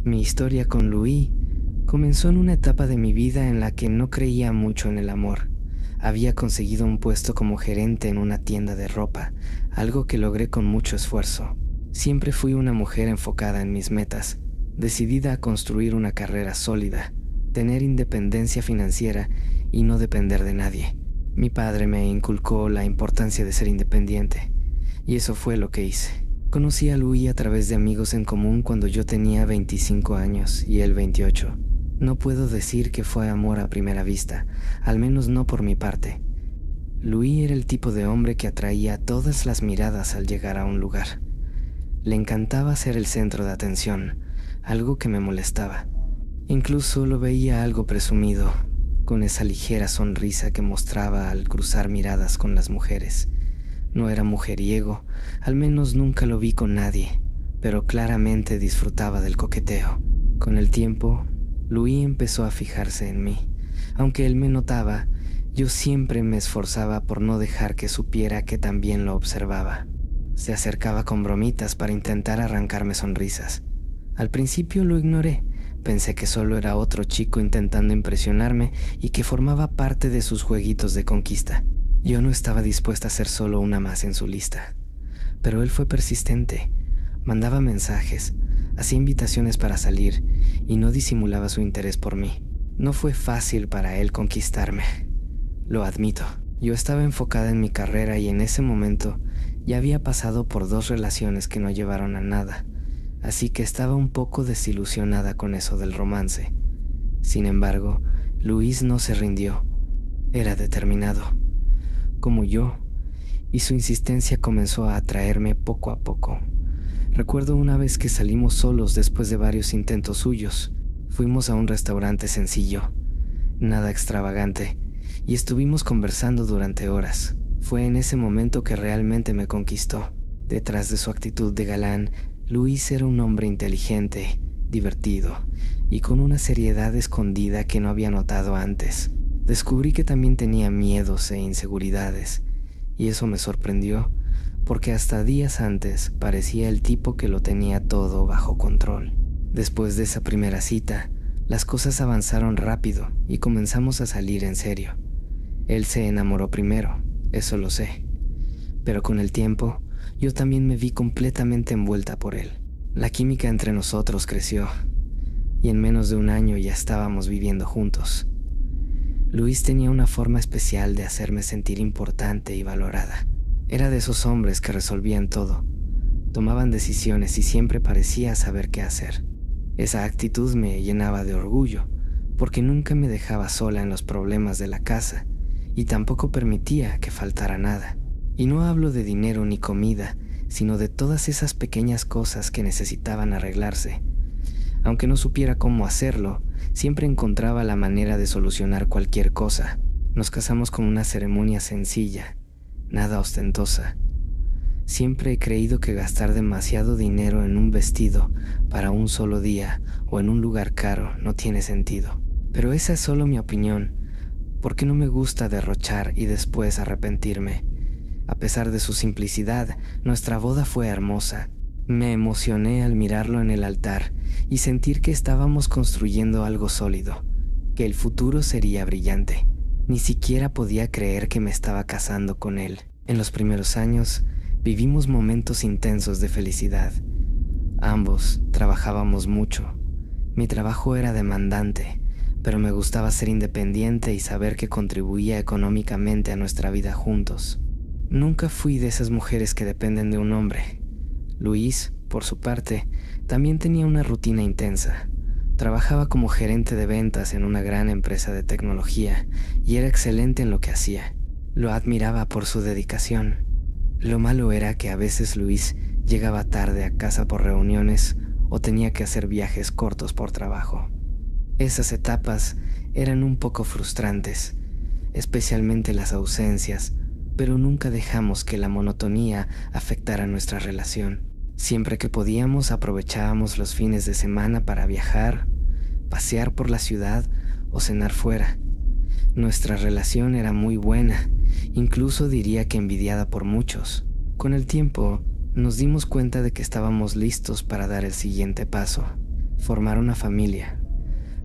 Mi historia con Louis comenzó en una etapa de mi vida en la que no creía mucho en el amor. Había conseguido un puesto como gerente en una tienda de ropa, algo que logré con mucho esfuerzo. Siempre fui una mujer enfocada en mis metas, decidida a construir una carrera sólida, tener independencia financiera y no depender de nadie. Mi padre me inculcó la importancia de ser independiente, y eso fue lo que hice. Conocí a Louis a través de amigos en común cuando yo tenía 25 años y él 28. No puedo decir que fue amor a primera vista, al menos no por mi parte. Louis era el tipo de hombre que atraía todas las miradas al llegar a un lugar. Le encantaba ser el centro de atención, algo que me molestaba. Incluso lo veía algo presumido, con esa ligera sonrisa que mostraba al cruzar miradas con las mujeres. No era mujeriego, al menos nunca lo vi con nadie, pero claramente disfrutaba del coqueteo. Con el tiempo, Louis empezó a fijarse en mí. Aunque él me notaba, yo siempre me esforzaba por no dejar que supiera que también lo observaba. Se acercaba con bromitas para intentar arrancarme sonrisas. Al principio lo ignoré. Pensé que solo era otro chico intentando impresionarme y que formaba parte de sus jueguitos de conquista. Yo no estaba dispuesta a ser solo una más en su lista. Pero él fue persistente. Mandaba mensajes, hacía invitaciones para salir y no disimulaba su interés por mí. No fue fácil para él conquistarme. Lo admito. Yo estaba enfocada en mi carrera y en ese momento ya había pasado por 2 relaciones que no llevaron a nada, así que estaba un poco desilusionada con eso del romance. Sin embargo, Louis no se rindió. Era determinado, como yo, y su insistencia comenzó a atraerme poco a poco. Recuerdo una vez que salimos solos después de varios intentos suyos. Fuimos a un restaurante sencillo, nada extravagante, y estuvimos conversando durante horas. Fue en ese momento que realmente me conquistó. Detrás de su actitud de galán, Louis era un hombre inteligente, divertido y con una seriedad escondida que no había notado antes. Descubrí que también tenía miedos e inseguridades, y eso me sorprendió, porque hasta días antes parecía el tipo que lo tenía todo bajo control. Después de esa primera cita, las cosas avanzaron rápido y comenzamos a salir en serio. Él se enamoró primero, eso lo sé, pero con el tiempo yo también me vi completamente envuelta por él. La química entre nosotros creció, y en menos de un año ya estábamos viviendo juntos. Louis tenía una forma especial de hacerme sentir importante y valorada. Era de esos hombres que resolvían todo, tomaban decisiones y siempre parecía saber qué hacer. Esa actitud me llenaba de orgullo, porque nunca me dejaba sola en los problemas de la casa y tampoco permitía que faltara nada. Y no hablo de dinero ni comida, sino de todas esas pequeñas cosas que necesitaban arreglarse. Aunque no supiera cómo hacerlo, siempre encontraba la manera de solucionar cualquier cosa. Nos casamos con una ceremonia sencilla, nada ostentosa. Siempre he creído que gastar demasiado dinero en un vestido para un solo día o en un lugar caro no tiene sentido. Pero esa es solo mi opinión, porque no me gusta derrochar y después arrepentirme. A pesar de su simplicidad, nuestra boda fue hermosa. Me emocioné al mirarlo en el altar y sentir que estábamos construyendo algo sólido, que el futuro sería brillante. Ni siquiera podía creer que me estaba casando con él. En los primeros años, vivimos momentos intensos de felicidad. Ambos trabajábamos mucho. Mi trabajo era demandante, pero me gustaba ser independiente y saber que contribuía económicamente a nuestra vida juntos. Nunca fui de esas mujeres que dependen de un hombre. Louis, por su parte, también tenía una rutina intensa. Trabajaba como gerente de ventas en una gran empresa de tecnología y era excelente en lo que hacía. Lo admiraba por su dedicación. Lo malo era que a veces Louis llegaba tarde a casa por reuniones o tenía que hacer viajes cortos por trabajo. Esas etapas eran un poco frustrantes, especialmente las ausencias, pero nunca dejamos que la monotonía afectara nuestra relación. Siempre que podíamos aprovechábamos los fines de semana para viajar, pasear por la ciudad o cenar fuera. Nuestra relación era muy buena, incluso diría que envidiada por muchos. Con el tiempo, nos dimos cuenta de que estábamos listos para dar el siguiente paso. formar una familia.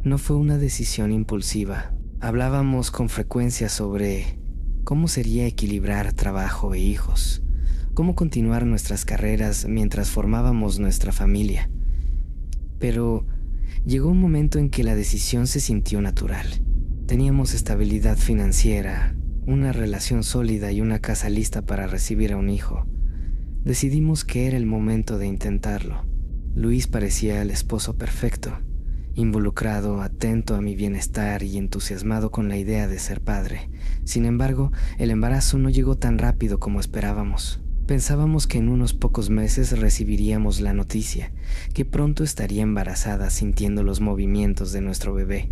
No fue una decisión impulsiva. Hablábamos con frecuencia sobre cómo sería equilibrar trabajo e hijos, cómo continuar nuestras carreras mientras formábamos nuestra familia. Pero llegó un momento en que la decisión se sintió natural. Teníamos estabilidad financiera, una relación sólida y una casa lista para recibir a un hijo. Decidimos que era el momento de intentarlo. Luis parecía el esposo perfecto, involucrado, atento a mi bienestar y entusiasmado con la idea de ser padre. Sin embargo, el embarazo no llegó tan rápido como esperábamos. Pensábamos que en unos pocos meses recibiríamos la noticia, que pronto estaría embarazada sintiendo los movimientos de nuestro bebé.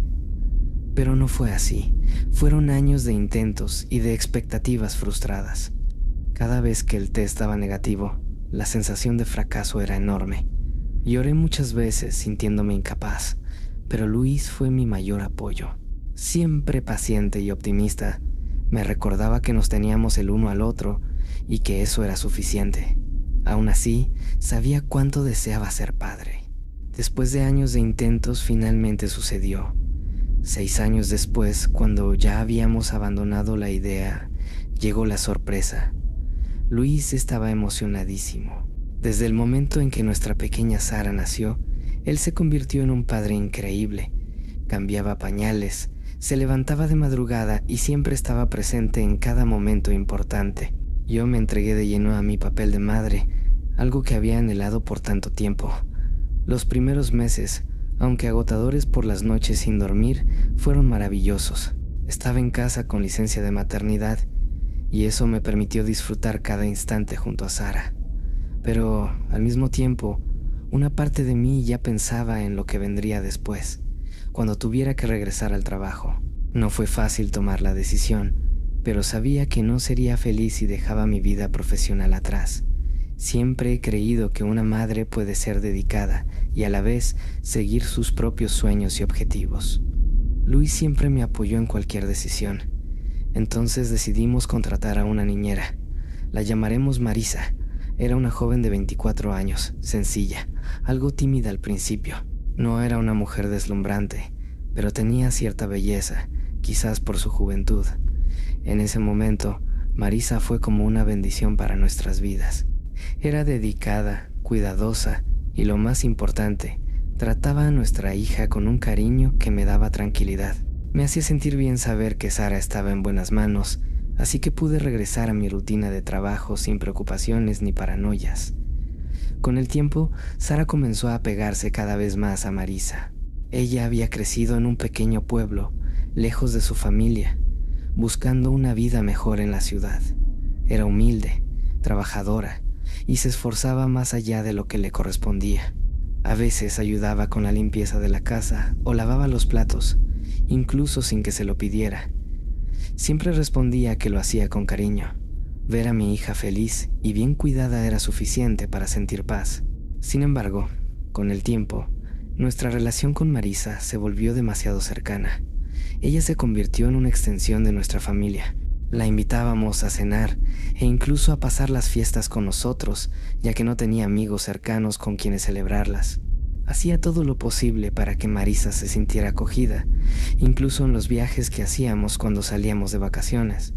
Pero no fue así. Fueron años de intentos y de expectativas frustradas. Cada vez que el test daba negativo, la sensación de fracaso era enorme. Lloré muchas veces sintiéndome incapaz, pero Luis fue mi mayor apoyo. Siempre paciente y optimista, me recordaba que nos teníamos el uno al otro y que eso era suficiente. Aún así, sabía cuánto deseaba ser padre. Después de años de intentos, finalmente sucedió. 6 años después, cuando ya habíamos abandonado la idea, llegó la sorpresa. Luis estaba emocionadísimo. Desde el momento en que nuestra pequeña Sara nació, él se convirtió en un padre increíble. Cambiaba pañales, se levantaba de madrugada y siempre estaba presente en cada momento importante. Yo me entregué de lleno a mi papel de madre, algo que había anhelado por tanto tiempo. Los primeros meses, aunque agotadores por las noches sin dormir, fueron maravillosos. Estaba en casa con licencia de maternidad y eso me permitió disfrutar cada instante junto a Sara. Pero, al mismo tiempo, una parte de mí ya pensaba en lo que vendría después, cuando tuviera que regresar al trabajo. No fue fácil tomar la decisión, pero sabía que no sería feliz si dejaba mi vida profesional atrás. Siempre he creído que una madre puede ser dedicada y a la vez seguir sus propios sueños y objetivos. Luis siempre me apoyó en cualquier decisión. Entonces decidimos contratar a una niñera. La llamaremos Marisa. Era una joven de 24 años, sencilla, algo tímida al principio. No era una mujer deslumbrante, pero tenía cierta belleza, quizás por su juventud. En ese momento, Marisa fue como una bendición para nuestras vidas. Era dedicada, cuidadosa y, lo más importante, trataba a nuestra hija con un cariño que me daba tranquilidad. Me hacía sentir bien saber que Sara estaba en buenas manos, así que pude regresar a mi rutina de trabajo sin preocupaciones ni paranoias. Con el tiempo, Sara comenzó a apegarse cada vez más a Marisa. Ella había crecido en un pequeño pueblo, lejos de su familia, buscando una vida mejor en la ciudad. Era humilde, trabajadora, y se esforzaba más allá de lo que le correspondía. A veces ayudaba con la limpieza de la casa o lavaba los platos, incluso sin que se lo pidiera. Siempre respondía que lo hacía con cariño. Ver a mi hija feliz y bien cuidada era suficiente para sentir paz. Sin embargo, con el tiempo, nuestra relación con Marisa se volvió demasiado cercana. Ella se convirtió en una extensión de nuestra familia. La invitábamos a cenar e incluso a pasar las fiestas con nosotros, ya que no tenía amigos cercanos con quienes celebrarlas. Hacía todo lo posible para que Marisa se sintiera acogida, incluso en los viajes que hacíamos cuando salíamos de vacaciones.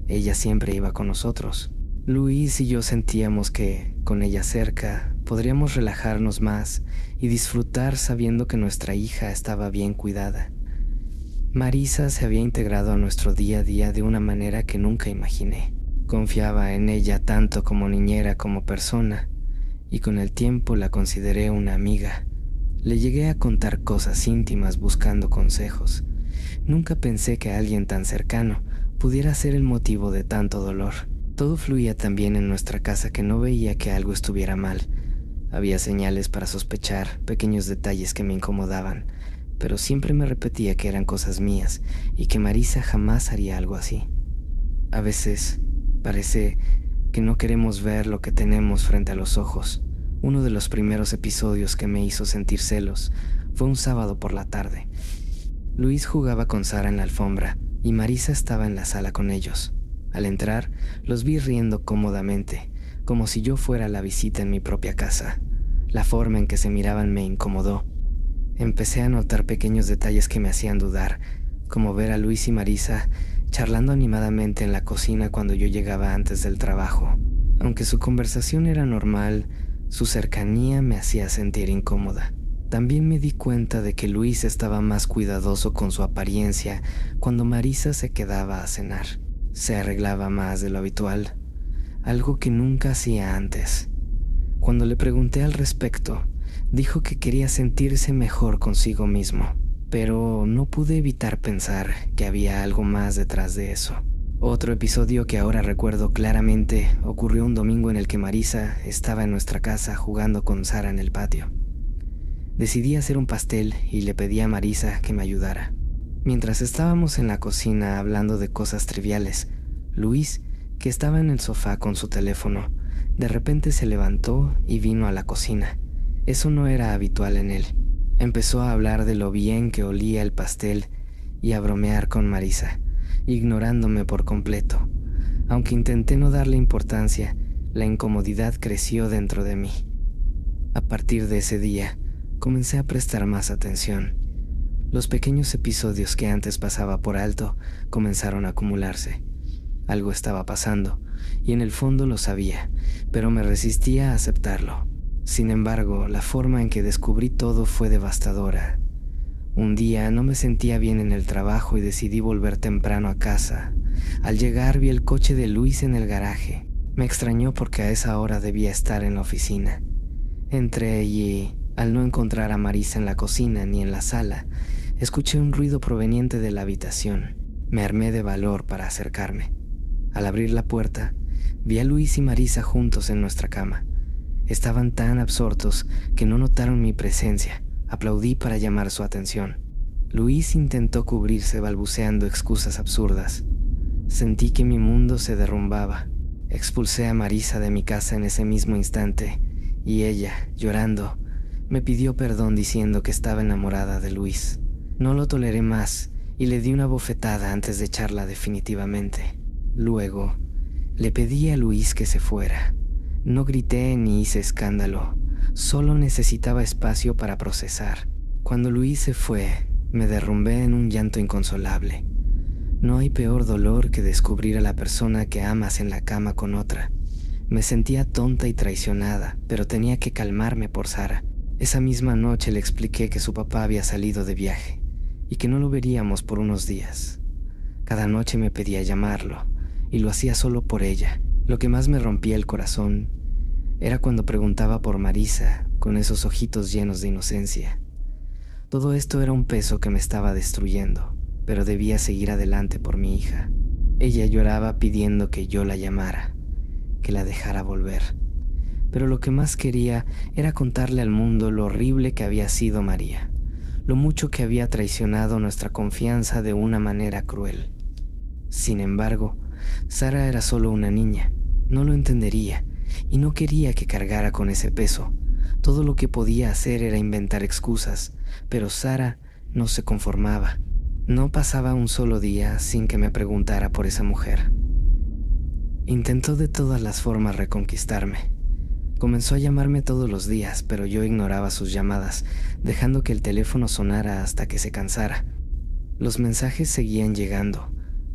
Ella siempre iba con nosotros. Luis y yo sentíamos que, con ella cerca, podríamos relajarnos más y disfrutar sabiendo que nuestra hija estaba bien cuidada. Marisa se había integrado a nuestro día a día de una manera que nunca imaginé. Confiaba en ella tanto como niñera como persona, y con el tiempo la consideré una amiga. Le llegué a contar cosas íntimas buscando consejos. Nunca pensé que alguien tan cercano pudiera ser el motivo de tanto dolor. Todo fluía tan bien en nuestra casa que no veía que algo estuviera mal. Había señales para sospechar, pequeños detalles que me incomodaban, pero siempre me repetía que eran cosas mías y que Marisa jamás haría algo así. A veces parece que no queremos ver lo que tenemos frente a los ojos. Uno de los primeros episodios que me hizo sentir celos fue un sábado por la tarde. Luis jugaba con Sara en la alfombra y Marisa estaba en la sala con ellos. Al entrar, los vi riendo cómodamente, como si yo fuera la visita en mi propia casa. La forma en que se miraban me incomodó. Empecé a notar pequeños detalles que me hacían dudar, como ver a Luis y Marisa charlando animadamente en la cocina cuando yo llegaba antes del trabajo. Aunque su conversación era normal, su cercanía me hacía sentir incómoda. También me di cuenta de que Luis estaba más cuidadoso con su apariencia cuando Marisa se quedaba a cenar. Se arreglaba más de lo habitual, algo que nunca hacía antes. Cuando le pregunté al respecto, dijo que quería sentirse mejor consigo mismo, pero no pude evitar pensar que había algo más detrás de eso. Otro episodio que ahora recuerdo claramente ocurrió un domingo en el que Marisa estaba en nuestra casa jugando con Sara en el patio. Decidí hacer un pastel y le pedí a Marisa que me ayudara. Mientras estábamos en la cocina hablando de cosas triviales, Luis, que estaba en el sofá con su teléfono, de repente se levantó y vino a la cocina. Eso no era habitual en él. Empezó a hablar de lo bien que olía el pastel y a bromear con Marisa, ignorándome por completo. Aunque intenté no darle importancia, la incomodidad creció dentro de mí. A partir de ese día, comencé a prestar más atención. Los pequeños episodios que antes pasaba por alto comenzaron a acumularse. Algo estaba pasando, y en el fondo lo sabía, pero me resistía a aceptarlo. Sin embargo, la forma en que descubrí todo fue devastadora. Un día no me sentía bien en el trabajo y decidí volver temprano a casa. Al llegar vi el coche de Luis en el garaje. Me extrañó porque a esa hora debía estar en la oficina. Entré y, al no encontrar a Marisa en la cocina ni en la sala, escuché un ruido proveniente de la habitación. Me armé de valor para acercarme. Al abrir la puerta, vi a Luis y Marisa juntos en nuestra cama. Estaban tan absortos que no notaron mi presencia. Aplaudí para llamar su atención. Luis intentó cubrirse balbuceando excusas absurdas. Sentí que mi mundo se derrumbaba. Expulsé a Marisa de mi casa en ese mismo instante, y ella, llorando, me pidió perdón diciendo que estaba enamorada de Luis. No lo toleré más y le di una bofetada antes de echarla definitivamente. Luego, le pedí a Luis que se fuera. No grité ni hice escándalo, solo necesitaba espacio para procesar. Cuando Luis se fue, me derrumbé en un llanto inconsolable. No hay peor dolor que descubrir a la persona que amas en la cama con otra. Me sentía tonta y traicionada, pero tenía que calmarme por Sara. Esa misma noche le expliqué que su papá había salido de viaje y que no lo veríamos por unos días. Cada noche me pedía llamarlo, y lo hacía solo por ella. Lo que más me rompía el corazón era cuando preguntaba por Marisa con esos ojitos llenos de inocencia. Todo esto era un peso que me estaba destruyendo, pero debía seguir adelante por mi hija. Ella lloraba pidiendo que yo la llamara, que la dejara volver. Pero lo que más quería era contarle al mundo lo horrible que había sido María, lo mucho que había traicionado nuestra confianza de una manera cruel. Sin embargo, Sara era solo una niña, no lo entendería y no quería que cargara con ese peso. Todo lo que podía hacer era inventar excusas, pero Sara no se conformaba. No pasaba un solo día sin que me preguntara por esa mujer. Intentó de todas las formas reconquistarme. Comenzó a llamarme todos los días, pero yo ignoraba sus llamadas, dejando que el teléfono sonara hasta que se cansara. Los mensajes seguían llegando,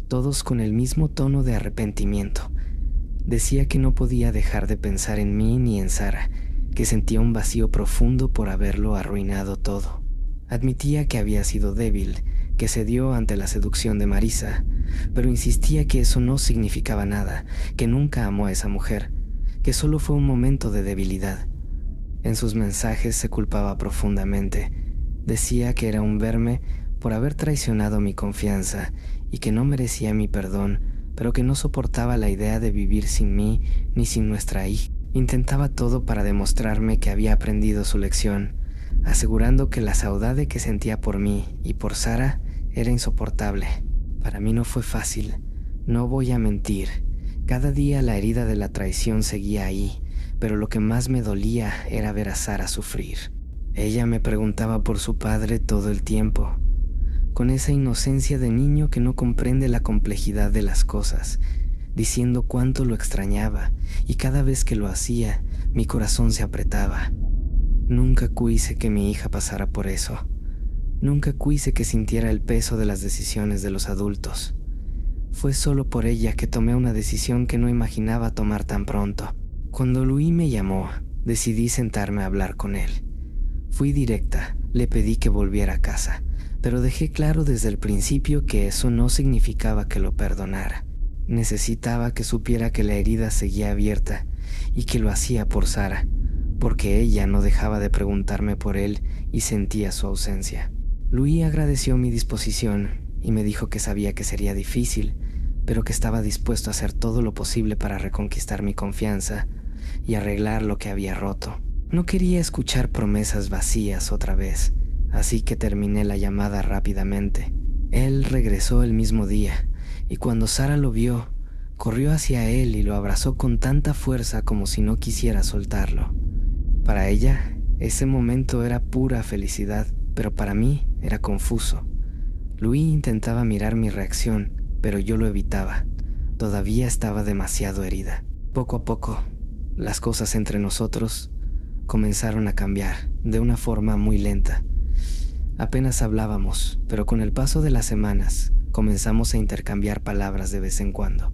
todos con el mismo tono de arrepentimiento. Decía que no podía dejar de pensar en mí ni en Sara, que sentía un vacío profundo por haberlo arruinado todo. Admitía que había sido débil, que cedió ante la seducción de Marisa, pero insistía que eso no significaba nada, que nunca amó a esa mujer, que solo fue un momento de debilidad. En sus mensajes se culpaba profundamente. Decía que era un verme por haber traicionado mi confianza y que no merecía mi perdón, pero que no soportaba la idea de vivir sin mí ni sin nuestra hija. Intentaba todo para demostrarme que había aprendido su lección, asegurando que la saudade que sentía por mí y por Sara era insoportable. Para mí no fue fácil, no voy a mentir. Cada día la herida de la traición seguía ahí, pero lo que más me dolía era ver a Sara sufrir. Ella me preguntaba por su padre todo el tiempo, con esa inocencia de niño que no comprende la complejidad de las cosas, diciendo cuánto lo extrañaba, y cada vez que lo hacía, mi corazón se apretaba. Nunca quise que mi hija pasara por eso. Nunca quise que sintiera el peso de las decisiones de los adultos. Fue solo por ella que tomé una decisión que no imaginaba tomar tan pronto. Cuando Luis me llamó, decidí sentarme a hablar con él. Fui directa, le pedí que volviera a casa, pero dejé claro desde el principio que eso no significaba que lo perdonara. Necesitaba que supiera que la herida seguía abierta y que lo hacía por Sara, porque ella no dejaba de preguntarme por él y sentía su ausencia. Luis agradeció mi disposición y me dijo que sabía que sería difícil, pero que estaba dispuesto a hacer todo lo posible para reconquistar mi confianza y arreglar lo que había roto. No quería escuchar promesas vacías otra vez, así que terminé la llamada rápidamente. Él regresó el mismo día, y cuando Sara lo vio, corrió hacia él y lo abrazó con tanta fuerza como si no quisiera soltarlo. Para ella, ese momento era pura felicidad, pero para mí era confuso. Luis intentaba mirar mi reacción, pero yo lo evitaba. Todavía estaba demasiado herida. Poco a poco, las cosas entre nosotros comenzaron a cambiar de una forma muy lenta. Apenas hablábamos, pero con el paso de las semanas comenzamos a intercambiar palabras de vez en cuando.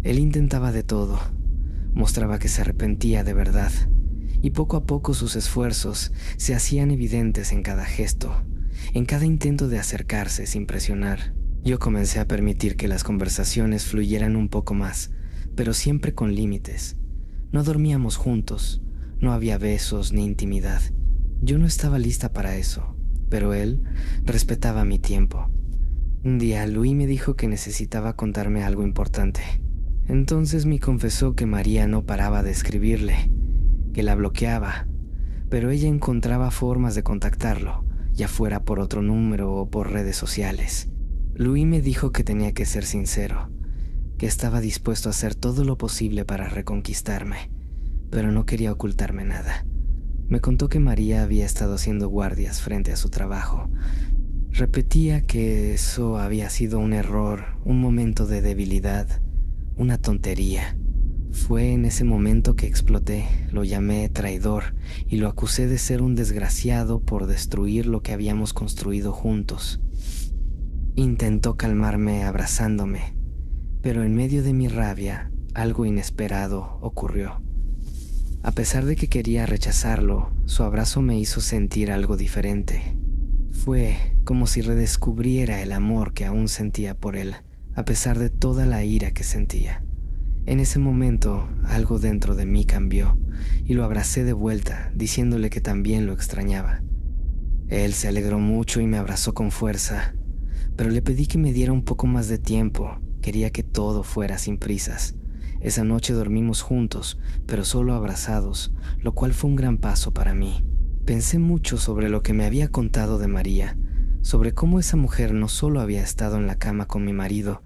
Él intentaba de todo, mostraba que se arrepentía de verdad, y poco a poco sus esfuerzos se hacían evidentes en cada gesto, en cada intento de acercarse sin presionar. Yo comencé a permitir que las conversaciones fluyeran un poco más, pero siempre con límites. No dormíamos juntos, no había besos ni intimidad. Yo no estaba lista para eso, pero él respetaba mi tiempo. Un día Luis me dijo que necesitaba contarme algo importante. Entonces me confesó que María no paraba de escribirle, que la bloqueaba, pero ella encontraba formas de contactarlo, ya fuera por otro número o por redes sociales. Luis me dijo que tenía que ser sincero, que estaba dispuesto a hacer todo lo posible para reconquistarme, pero no quería ocultarme nada. Me contó que María había estado haciendo guardias frente a su trabajo. Repetía que eso había sido un error, un momento de debilidad, una tontería. Fue en ese momento que exploté, lo llamé traidor y lo acusé de ser un desgraciado por destruir lo que habíamos construido juntos. Intentó calmarme abrazándome, pero en medio de mi rabia, algo inesperado ocurrió. A pesar de que quería rechazarlo, su abrazo me hizo sentir algo diferente. Fue como si redescubriera el amor que aún sentía por él, a pesar de toda la ira que sentía. En ese momento, algo dentro de mí cambió, y lo abracé de vuelta, diciéndole que también lo extrañaba. Él se alegró mucho y me abrazó con fuerza, pero le pedí que me diera un poco más de tiempo. Quería que todo fuera sin prisas. Esa noche dormimos juntos, pero solo abrazados, lo cual fue un gran paso para mí. Pensé mucho sobre lo que me había contado de María, sobre cómo esa mujer no solo había estado en la cama con mi marido,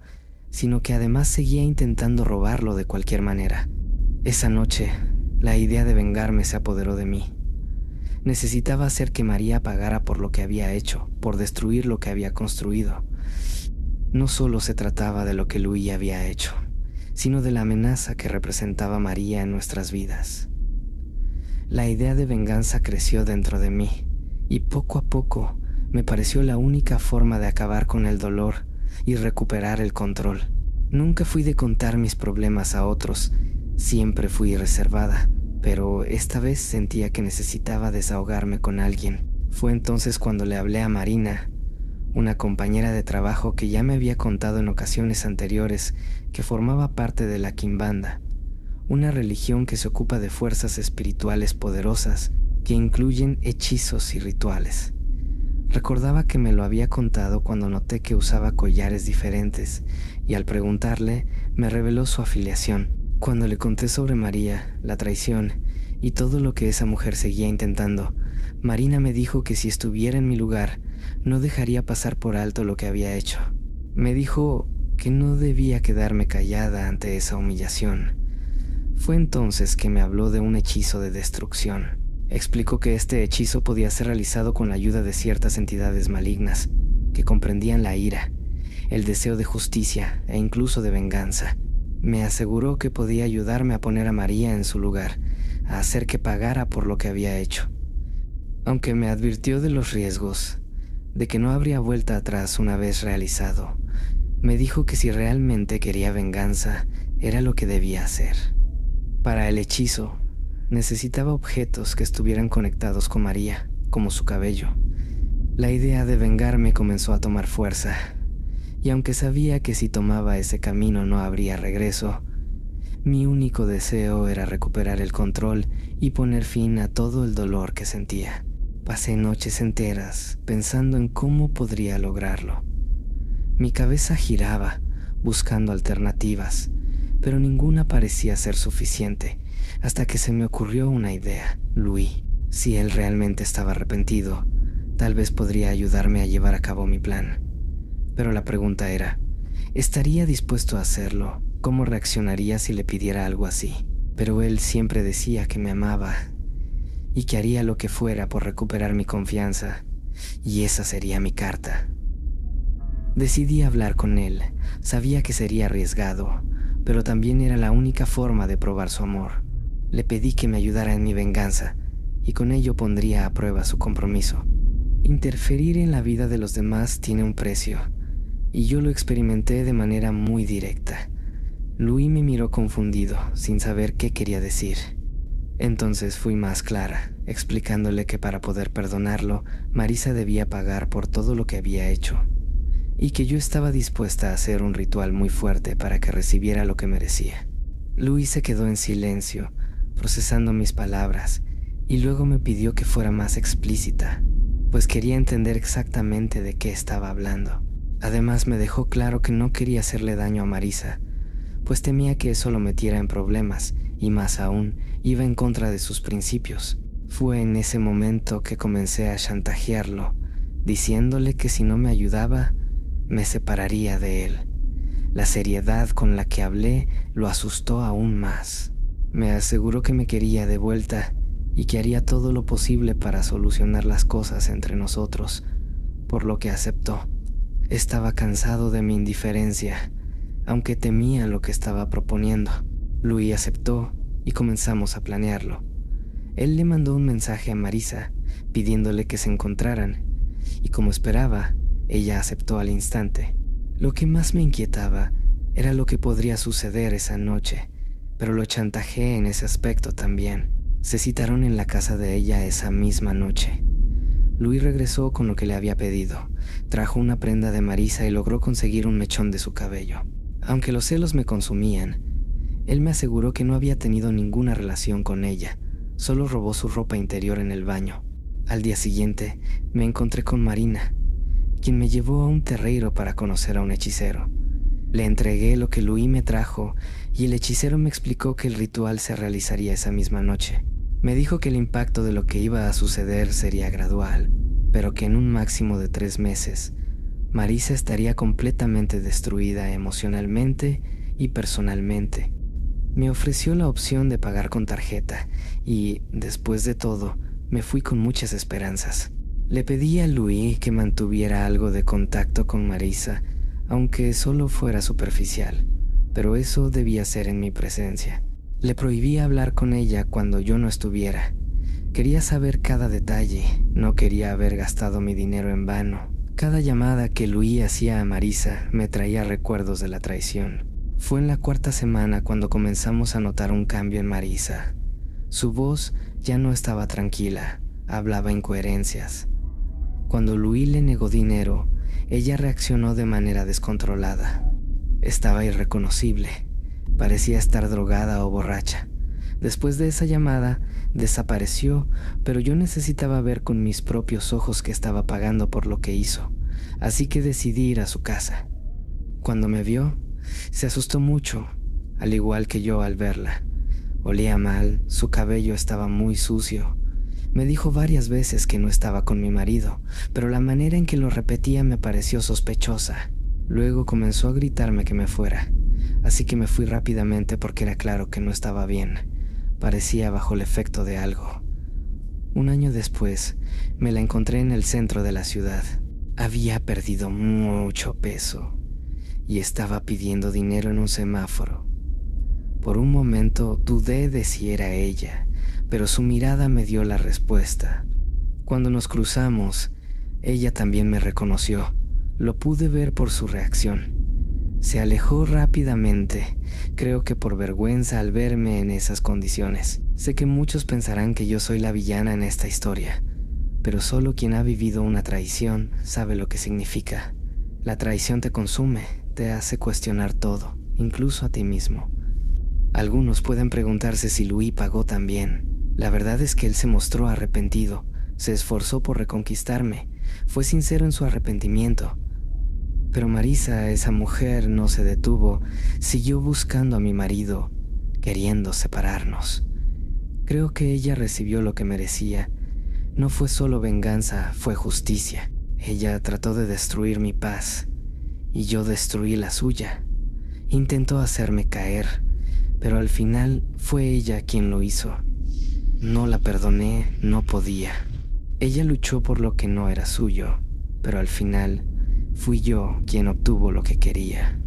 sino que además seguía intentando robarlo de cualquier manera. Esa noche, la idea de vengarme se apoderó de mí. Necesitaba hacer que María pagara por lo que había hecho, por destruir lo que había construido. No solo se trataba de lo que Luis había hecho, sino de la amenaza que representaba María en nuestras vidas. La idea de venganza creció dentro de mí, y poco a poco me pareció la única forma de acabar con el dolor y recuperar el control. Nunca fui de contar mis problemas a otros, siempre fui reservada, pero esta vez sentía que necesitaba desahogarme con alguien. Fue entonces cuando le hablé a Marina, una compañera de trabajo que ya me había contado en ocasiones anteriores que formaba parte de la Quimbanda, una religión que se ocupa de fuerzas espirituales poderosas que incluyen hechizos y rituales. Recordaba que me lo había contado cuando noté que usaba collares diferentes y al preguntarle me reveló su afiliación. Cuando le conté sobre María, la traición y todo lo que esa mujer seguía intentando, Marina me dijo que si estuviera en mi lugar no dejaría pasar por alto lo que había hecho. Me dijo que no debía quedarme callada ante esa humillación. Fue entonces que me habló de un hechizo de destrucción. Explicó que este hechizo podía ser realizado con la ayuda de ciertas entidades malignas que comprendían la ira, el deseo de justicia e incluso de venganza. Me aseguró que podía ayudarme a poner a María en su lugar, a hacer que pagara por lo que había hecho. Aunque me advirtió de los riesgos, de que no habría vuelta atrás una vez realizado, me dijo que si realmente quería venganza, era lo que debía hacer. Para el hechizo, necesitaba objetos que estuvieran conectados con María, como su cabello. La idea de vengarme comenzó a tomar fuerza, y aunque sabía que si tomaba ese camino no habría regreso, mi único deseo era recuperar el control y poner fin a todo el dolor que sentía. Pasé noches enteras pensando en cómo podría lograrlo. Mi cabeza giraba, buscando alternativas, pero ninguna parecía ser suficiente, hasta que se me ocurrió una idea. Louis, si él realmente estaba arrepentido, tal vez podría ayudarme a llevar a cabo mi plan. Pero la pregunta era, ¿estaría dispuesto a hacerlo? ¿Cómo reaccionaría si le pidiera algo así? Pero él siempre decía que me amaba y que haría lo que fuera por recuperar mi confianza, y esa sería mi carta. Decidí hablar con él. Sabía que sería arriesgado, pero también era la única forma de probar su amor. Le pedí que me ayudara en mi venganza, y con ello pondría a prueba su compromiso. Interferir en la vida de los demás tiene un precio, y yo lo experimenté de manera muy directa. Louis me miró confundido, sin saber qué quería decir. Entonces fui más clara, explicándole que para poder perdonarlo, Marisa debía pagar por todo lo que había hecho, y que yo estaba dispuesta a hacer un ritual muy fuerte para que recibiera lo que merecía. Louis se quedó en silencio, procesando mis palabras, y luego me pidió que fuera más explícita, pues quería entender exactamente de qué estaba hablando. Además me dejó claro que no quería hacerle daño a Marisa, pues temía que eso lo metiera en problemas, y más aún, iba en contra de sus principios. Fue en ese momento que comencé a chantajearlo, diciéndole que si no me ayudaba, me separaría de él. La seriedad con la que hablé lo asustó aún más. Me aseguró que me quería de vuelta y que haría todo lo posible para solucionar las cosas entre nosotros, por lo que aceptó. Estaba cansado de mi indiferencia, aunque temía lo que estaba proponiendo. Louis aceptó y comenzamos a planearlo. Él le mandó un mensaje a Marisa pidiéndole que se encontraran, y como esperaba, ella aceptó al instante. Lo que más me inquietaba era lo que podría suceder esa noche, pero lo chantajeé en ese aspecto también. Se citaron en la casa de ella esa misma noche. Louis regresó con lo que le había pedido. Trajo una prenda de Marisa y logró conseguir un mechón de su cabello. Aunque los celos me consumían, él me aseguró que no había tenido ninguna relación con ella, solo robó su ropa interior en el baño. Al día siguiente, me encontré con Marina, quien me llevó a un terreiro para conocer a un hechicero. Le entregué lo que Louis me trajo y el hechicero me explicó que el ritual se realizaría esa misma noche. Me dijo que el impacto de lo que iba a suceder sería gradual, pero que en un máximo de 3 meses, Marisa estaría completamente destruida emocionalmente y personalmente. Me ofreció la opción de pagar con tarjeta y, después de todo, me fui con muchas esperanzas. Le pedí a Louis que mantuviera algo de contacto con Marisa, aunque solo fuera superficial, pero eso debía ser en mi presencia. Le prohibí hablar con ella cuando yo no estuviera. Quería saber cada detalle, no quería haber gastado mi dinero en vano. Cada llamada que Louis hacía a Marisa me traía recuerdos de la traición. Fue en la 4ª semana cuando comenzamos a notar un cambio en Marisa. Su voz ya no estaba tranquila, hablaba incoherencias. Cuando Louis le negó dinero, ella reaccionó de manera descontrolada. Estaba irreconocible, parecía estar drogada o borracha. Después de esa llamada, desapareció, pero yo necesitaba ver con mis propios ojos que estaba pagando por lo que hizo, así que decidí ir a su casa. Cuando me vio, se asustó mucho, al igual que yo al verla. Olía mal, su cabello estaba muy sucio. Me dijo varias veces que no estaba con mi marido, pero la manera en que lo repetía me pareció sospechosa. Luego comenzó a gritarme que me fuera, así que me fui rápidamente porque era claro que no estaba bien. Parecía bajo el efecto de algo. Un año después, me la encontré en el centro de la ciudad. Había perdido mucho peso y estaba pidiendo dinero en un semáforo. Por un momento dudé de si era ella, pero su mirada me dio la respuesta. Cuando nos cruzamos, ella también me reconoció. Lo pude ver por su reacción. Se alejó rápidamente, creo que por vergüenza al verme en esas condiciones. Sé que muchos pensarán que yo soy la villana en esta historia, pero solo quien ha vivido una traición sabe lo que significa. La traición te consume, te hace cuestionar todo, incluso a ti mismo. Algunos pueden preguntarse si Louis pagó también. La verdad es que él se mostró arrepentido, se esforzó por reconquistarme, fue sincero en su arrepentimiento. Pero Marisa, esa mujer, no se detuvo, siguió buscando a mi marido, queriendo separarnos. Creo que ella recibió lo que merecía. No fue solo venganza, fue justicia. Ella trató de destruir mi paz, y yo destruí la suya. Intentó hacerme caer, pero al final fue ella quien lo hizo. No la perdoné, no podía. Ella luchó por lo que no era suyo, pero al final fui yo quien obtuvo lo que quería.